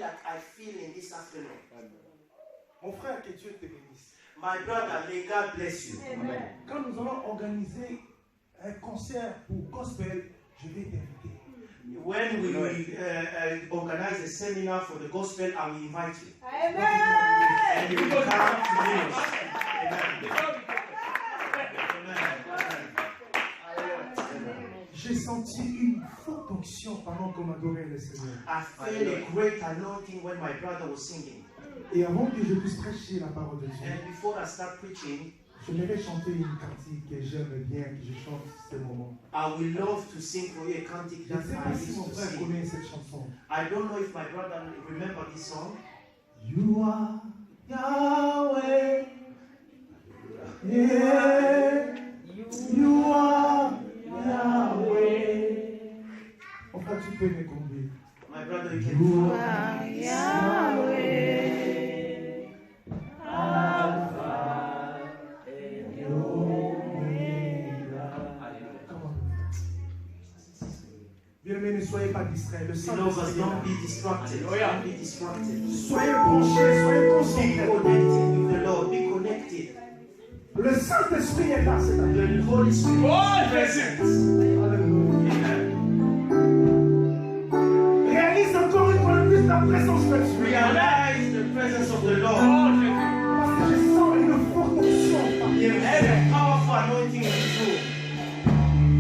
like I feel in this afternoon. Mon frère, que Dieu te bénisse. My brother, may God bless you. Amen. Quand nous allons organiser un concert pour gospel, je vais t'inviter. When we organize a seminar for the gospel, I will invite you. Amen. And you will come to minister. J'ai senti une forte onction pendant qu'on adorait le Seigneur. I felt a great anointing when my brother was singing. Et avant que je puisse prêcher la parole de Dieu, And before I start preaching, j'aimerais chanter une cantique que j'aime bien, que je chante ce moment. I will love to sing for you a cantic Je that ne sais I pas si used mon to frère sing. connaît cette chanson. I don't know if my brother remember this song. You are Yahweh. Yeah. You are Yahweh. En fait, tu peux me conduire. My brother, you can You follow. are Yahweh. Alpha and Omega. Come on. Bien-aimés, ne soyez pas distraits. Le Beloved, Saint-Esprit est don't là. be distracted. Don't be distracted. Soyez branchés, soyez Be concentrés. connected with the Lord. Be connected. Le Saint-Esprit est là, c'est là. The Holy Spirit is present. Alléluia. Amen. Réalise encore une fois de plus la présence de Dieu. Realize the presence of the Lord. Parce que je sens une forte onction. There is a powerful anointing in this room.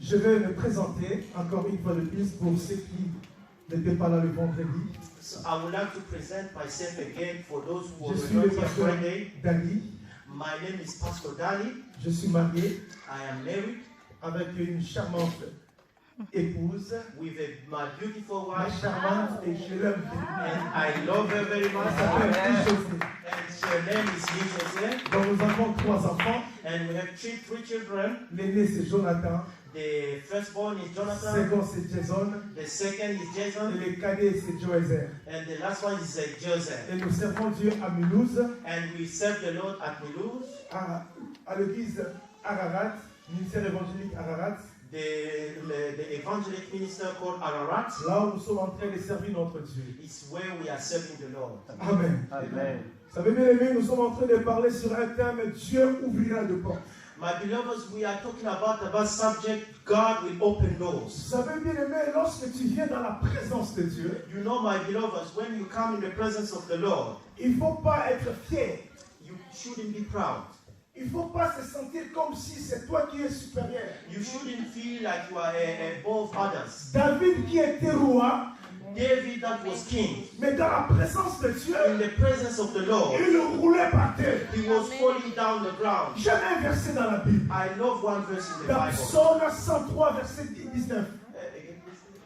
Je vais me présenter encore une fois de plus pour ceux qui n'étaient pas là le vendredi. So I would like to present myself again for those who Je were suis le not here pasteur Friday. Dali. My name is Pastor Dali. Je suis marié I am married avec une charmante épouse. with my beautiful Ma wife, charmante et je l'aime. and I love her very Elle much. s'appelle José. And her name is Lee. Donc nous avons 3 enfants. And we have three children. L'aîné c'est Jonathan. The firstborn is Le Jonathan. second c'est Jason. The second is Et Jason. le cadet c'est Joëzer. And the last one is Joseph. Et nous servons Dieu à Mulhouse, And we serve the Lord at Mulhouse, à l'église Ararat, ministère évangélique Ararat. the evangelic minister called Ararat. Là où nous sommes en train de servir notre Dieu. Is where we are serving the Lord. Amen. Amen. Vous savez bien aimé, nous sommes en train de parler sur un thème, Dieu ouvrira de portes. My beloveds, we are talking about subject, God will open doors. Vous savez bien aimé, lorsque tu viens dans la présence de Dieu, You know, my beloveds, when you come in the presence of the Lord, il ne faut pas être fier. you shouldn't be proud. Il ne faut pas se sentir comme si c'est toi qui es supérieur. You shouldn't feel like you are above others. David qui était roi, David that was king, mais dans la présence de Dieu, in the presence of the Lord, il roulait par terre. he was falling down the ground. J'aime un verset dans la Bible. I love one verse in the Dans Bible. Psaume 103, verset 19.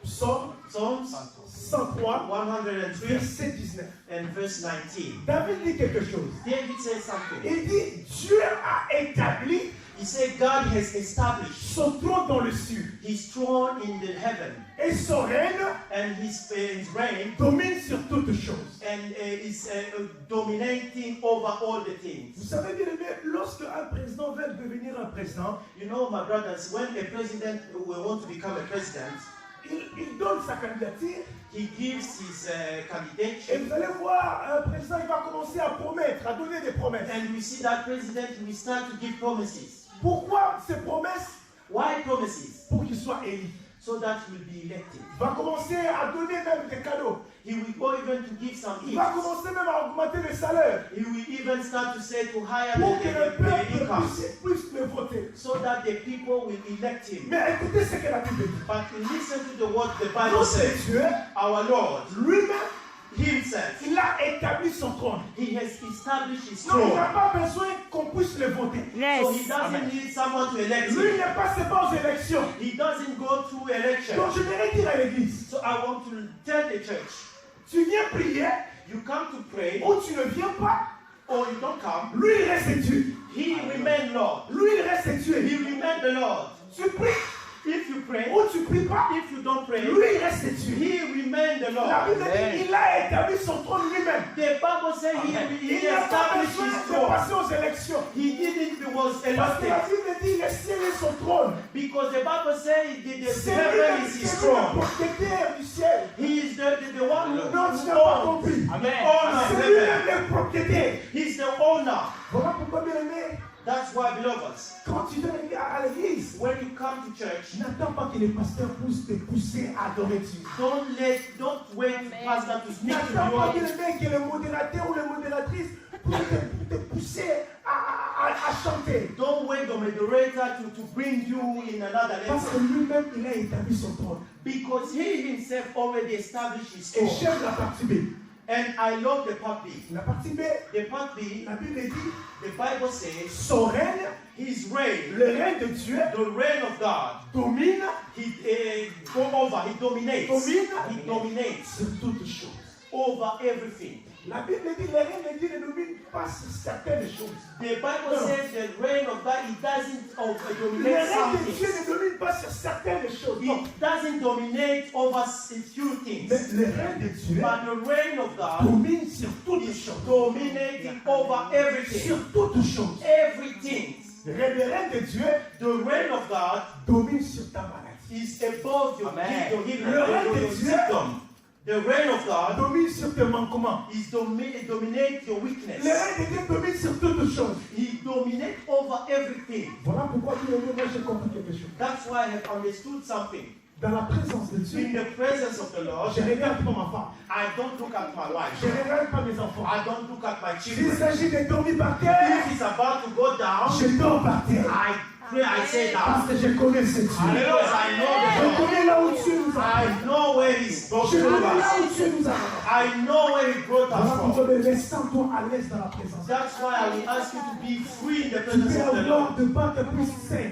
Psaume Psalms 103, 103 verset 19. and verse 19. David dit quelque chose. David says something. Il dit, Dieu a établi He said God has established son trône dans le ciel. his throne in the heaven, Et son règne and his reign domine sur toutes choses. and is dominating over all the Vous things. savez bien aimé, lorsque un président veut devenir un président, You know, my brothers, when a president will want to become a president, il donne sa candidature. he gives his Et candidature, vous allez voir, un président il va commencer à promettre, à donner des promesses. and we see that president will start to give promises. Pourquoi ces promesses? Why promises? Pour qu'il soit élu. So that he will be elected. Il va commencer à donner même des cadeaux. He will go even to give some Il va gifts. commencer même à augmenter le salaire. He will even start to say to hire Pour que le the peuple income, puisse le voter. so that the people will elect him. Mais écoutez ce que la Bible dit. But listen to the word the Bible Notre says. Dieu, Our Lord lui-même, himself, il a établi son trône. he has established his Donc il n'a throne. pas besoin qu'on puisse le voter. So he Yes. doesn't need someone to elect Lui, il him. ne passe pas aux élections. He doesn't go through election. Donc je vais dire à l'église, So I want to tell the church, tu viens prier you come to pray ou tu ne viens pas. or you don't come. Lui, il reste Dieu. He remain Lord. Lui, il reste Dieu. He remain the Lord. Tu pries If you pray, ou tu pries pas. if you don't pray, Lui, il reste Dieu. he remain the La Lord. Bible dit qu'il a établi son trône lui-même. The Bible says he Il n'a pas established besoin his de throne. passer aux élections. He didn't was Parce que la elected Bible dit qu'il est scellé son trône. because the Bible says the C'est heaven lui-même is qui his est le throne. propriétaire du ciel. He is the one who Non, tu n'as pas owns. compris. Amen. Owner of C'est heaven. lui-même le propriétaire. He's the owner. Voilà pourquoi, bien aimé, That's why, beloveds, quand tu viens à l'église, when you come to church, n'attends pas que les pasteurs puissent te pousser à adorer Dieu. don't wait for pastor to speak to N'attends pas, bien you. aimé, que le modérateur ou les modératrices puissent te pousser à chanter. Don't wait the moderator to bring you in another Parce que lesson, lui-même, il a établi son trône. because he himself already established his Et throne. j'aime la partie B. And I love the part B. La partie B, The part B, la Bible dit, the Bible says, son règne, his reign, le règne de Dieu, the reign of God, domine he go over, he dominates, he dominates sur toutes choses. over everything. La Bible dit, le règne de Dieu ne domine pas sur certaines choses. The Bible says the reign of God, it doesn't Le dominate règne some de Dieu things. ne domine pas sur certaines choses. Non. It doesn't dominate over a few Mais things. le règne de Dieu But the reign of God domine sur toutes is choses. dominating over everything. Sur toutes choses. Everything. Le règne de Dieu The reign of God domine sur ta maladie. is above your Amen. your symptom. The reign of God Domine sur tes manquements. is dominate your Le weakness. règne de Dieu domine sur toutes choses. He dominates over everything. Voilà pourquoi, bien aimé, moi j'ai compris quelque chose. That's why I have understood something. Dans la présence de In Dieu, the presence of the Lord, je ne regarde pas ma femme. I don't look at my Je wife. ne regarde pas mes enfants. I don't look at my S'il children. s'agit de dormir par terre, If it's about to go down, je dors par terre. I pray, I say Parce that. que je connais ce Dieu. Because I know Je the Lord. connais là où Dieu nous a. I know where He's brought Je us connais là from. où Dieu nous a. I know where He brought Voilà us from. pourquoi le sens-toi à l'aise dans la présence. That's why I will ask you to be free in the Tu presence peux of the avoir Lord. de battre plus 5.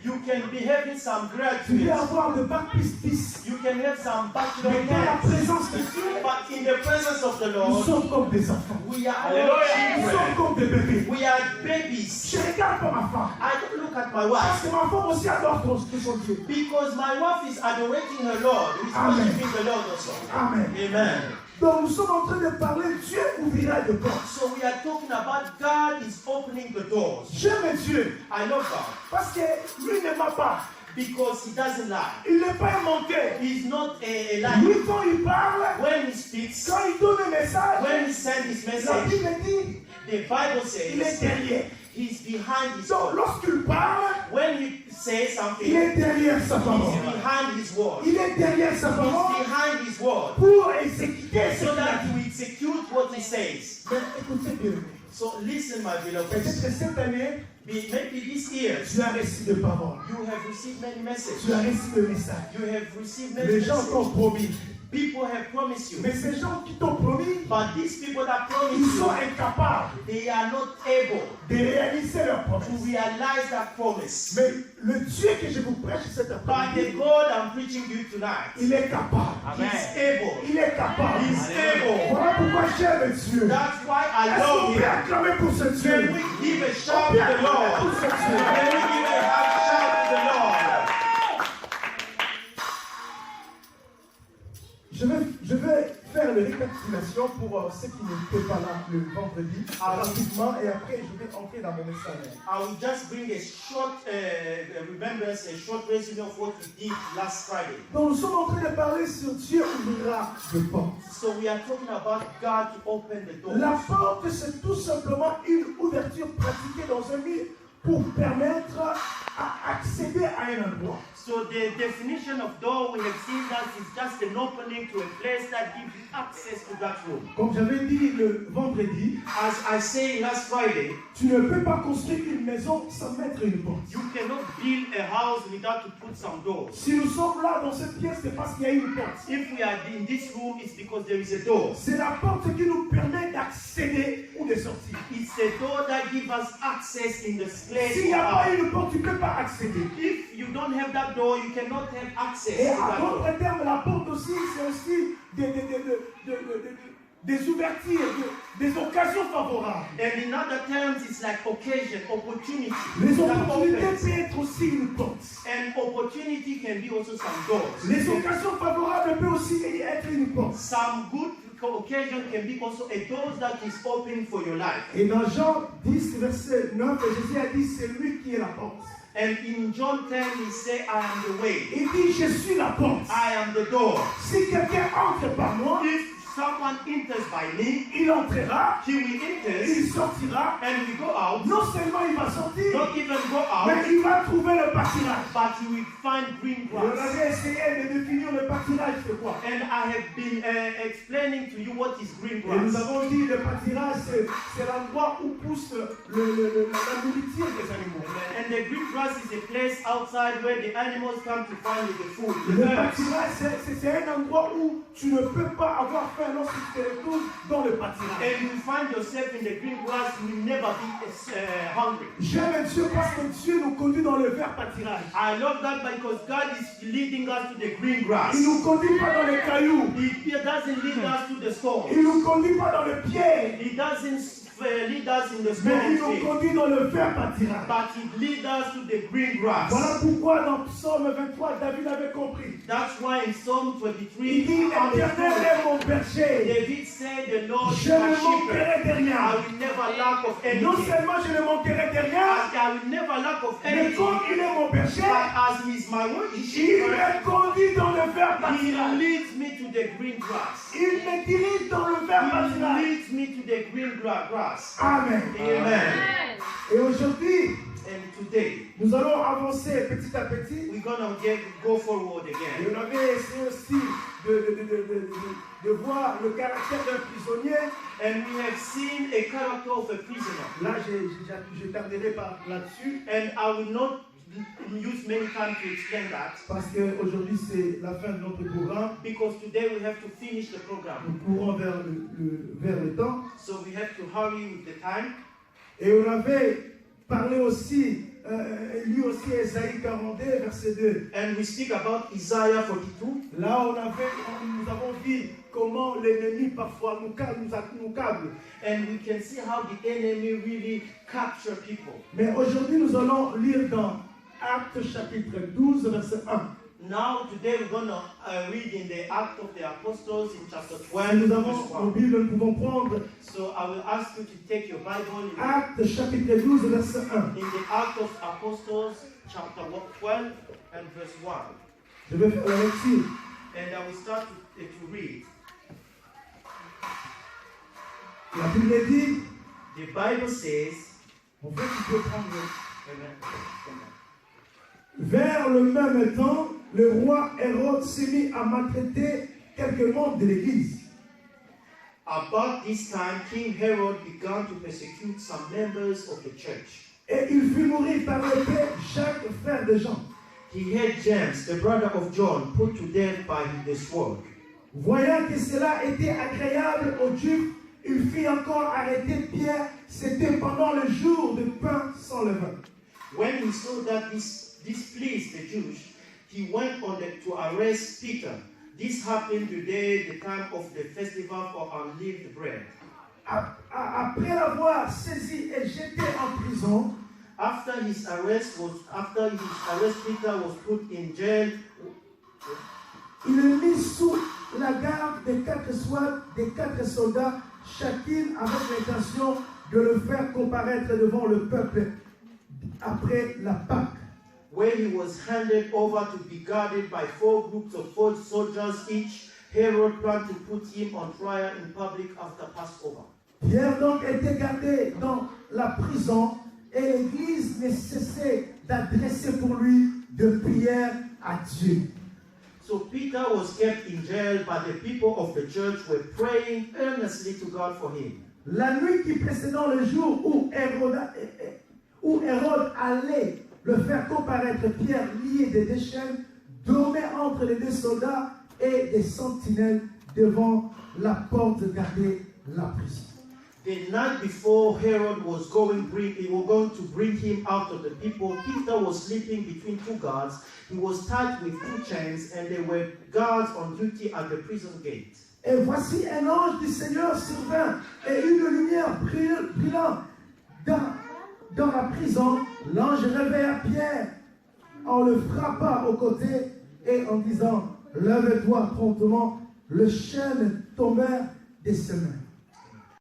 You can be having some Tu vais graduates. avoir de bac plus 10. You can have some bachelor Mais dans la degrees. présence de Dieu, But in the presence of the nous Lord, sommes comme des enfants. we are all Nous children. sommes comme des bébés. We are babies. Je regarde pour ma femme. I don't look at my Parce wife que ma femme aussi adore son Dieu. because my wife is adorating her Lord. Who is Amen. worshiping the Lord also. Amen. Amen. Donc nous sommes en train de parler, Dieu ouvrira des portes. So we are talking about God is opening the doors. J'aime Dieu I love God parce que lui ne m'a pas. because He doesn't lie. Il n'est pas inventé. He's not a liar. Lui, quand il parle, When He speaks, quand il donne un message, when He sends His la message, Bible dit, the Bible il est says derrière. He's behind His Donc word. lorsqu'il parle, When He says il something, est derrière sa He's parole. behind His word. Il est derrière sa He's parole behind His word pour exécuter ce so qu'il a that dit. He will execute what He says. Mais écoutez bien, So listen, my beloved. peut-être cette année, Maybe this year tu as reçu des paroles. you have received many messages. Tu as reçu des messages. You have received many Les gens messages. t'ont promis. People have promised you. Mais ces gens qui t'ont promis, But these people that promise ils sont you, incapables they are not able de réaliser leurs to promesses. realize that promise. Mais le Dieu que je vous prêche cet But the après-midi, God I'm preaching you tonight, il est capable. He's able. Il est capable. He's able. Voilà pourquoi j'aime Dieu. That's why I Est-ce qu'on love peut Him. acclamer pour ce Can Dieu? we give a On shout peut to the acclamer pour Lord? ce Can Dieu. we give a shout to the Lord? Je vais faire une récapitulation pour ceux qui n'étaient pas là le vendredi, rapidement, et après je vais entrer dans mon message. I will just bring a short remembrance, a short resume of what we did last Friday. Donc nous sommes en train de parler sur Dieu ouvrira des portes. So we are talking about God to open the door. La porte, c'est tout simplement une ouverture pratiquée dans un mur pour permettre à accéder à un endroit. So the definition of door we have seen that is just an opening to a place that gives you access to that room. Comme j'avais dit le vendredi, As I say last Friday, tu ne peux pas construire une maison sans mettre une porte. you cannot build a house without to put some doors. Si nous sommes là dans cette pièce, c'est parce qu'il y a une porte. If we are in this room, it's because there is a door. C'est la porte qui nous permet d'accéder ou de sortir. It's a door that gives us access in the place. S'il n'y a or pas out. une porte, tu ne peux pas accéder. If you don't have that door, you cannot have access Et to à that door. d'autres termes, la porte aussi, c'est aussi des ouvertures, des occasions favorables. And in other terms, it's like occasion, opportunity. Les that opportunités opens. peuvent être aussi une porte. And opportunity can be also some doors. Les occasions favorables peuvent aussi être une porte. Some good occasion can be also a door that is open for your life. Et dans Jean 10, verset 9, Jésus a dit, c'est lui qui est la porte. And in John 10, he said, I am the way. Il dit, je suis la porte. I am the door. Si quelqu'un entre par moi, If someone enters by me, il entrera, he will enter il sortira. and will go out. Non seulement il va sortir, Not even go mais out, il va trouver le pâturage. but he will find green Et on grass. avait essayé de définir le pâturage, c'est quoi? And I have been explaining to you what is green Et nous grass. avons dit le pâturage, c'est l'endroit où pousse la nourriture des animaux. And the green grass is a place outside where the animals come to find the food. Le The birds. pâturage, c'est un endroit où tu ne peux pas avoir faim lorsque tu te retrouves dans le pâturage. And you find yourself in the green grass, you will never be hungry. J'aime Dieu parce que Dieu nous conduit dans le vert pâturage. I love that because God is leading us to the green grass. Il ne nous conduit pas dans les cailloux. He doesn't lead us to the storm. Il ne nous conduit pas dans le pierre. He doesn't lead us in the Mais il storm nous field, conduit dans le vert pâturage. but He leads us to the green grass. Voilà pourquoi dans Psaume 23, David avait compris. That's why in Psalm 23, Il dit, l'Éternel est mon berger. David said, the Lord is Je my ne shepherd. manquerai de I rien. will never lack of Non anything. seulement je ne manquerai de rien, I will never lack of mais anything. comme il est mon berger, But as He is my word, il me conduit dans le vert He pâturage. leads me to the green grass. Il me dirige dans le vert He pâturage. leads me to the green grass. Amen. Amen. Et aujourd'hui, And today, nous allons avancer petit à petit. we're going to go forward Et again. on avait essayé aussi de voir le caractère d'un prisonnier. And we have seen a character of a prisoner. Là, je tarderai pas là-dessus. And I will not use many time to explain that. Parce qu'aujourd'hui, c'est la fin de notre programme. Because today we have to finish the Nous program. courons vers le temps. So we have to hurry with the time. Et on avait parlé aussi lu aussi Ésaïe 42, verset 2. And we speak about Isaiah 42. Là, nous avons vu comment l'ennemi parfois nous câble. And we can see how the enemy really capture people. Mais aujourd'hui, nous allons lire dans Actes chapitre 12, verset 1. Now, today we're going to read in the Act of the Apostles in chapter Si 12, nous verse avons nos 1. Bibles, nous pouvons prendre So I will ask you to take your Bible Actes chapitre 12, verset 1. in the Act of Apostles, chapter 12 and verse 1. Je vais faire la lecture. And I will start to read. La Bible dit, The Bible says, en fait, tu peux prendre. Amen. Vers le même temps, le roi Hérode s'est mis à maltraiter quelques membres de l'Église. About this time, King Herod began to persecute some members of the church. Et il fit mourir par l'épée Jacques, frère de Jean. He had James, the brother of John, put to death by the sword. Voyant que cela était agréable aux Juifs, il fit encore arrêter Pierre. C'était pendant le jour de pain sans levain. When he saw that this displeased the Jews, he went on to arrest Peter. This happened the day, the time of the festival for unleavened bread. Après l'avoir saisi et jeté en prison, After his arrest, Peter was put in jail. il le mit sous la garde des 4 soldats, chacune avec l'intention de le faire comparaître devant le peuple après la Pâque. Where he was handed over to be guarded by 4 groups of 4 soldiers each. Herod planned to put him on trial in public after Passover. Pierre donc était gardé dans la prison et l'Église ne cessait d'adresser pour lui de prières à Dieu. So Peter was kept in jail, but the people of the church were praying earnestly to God for him. La nuit qui précédant le jour où Hérode allait le faire comparaître, Pierre lié des chaînes dormait entre les 2 soldats et des sentinelles devant la porte gardée la prison. The night before Herod was going to bring him out of the people, Peter was sleeping between 2 guards. He was tied with 2 chains, and there were guards on duty at the prison gate. Et voici un ange du Seigneur survint et une lumière brillant dans la prison. L'ange réveilla Pierre en le frappant au côté et en disant « Lève-toi promptement ». Les chaînes tombèrent de ses mains.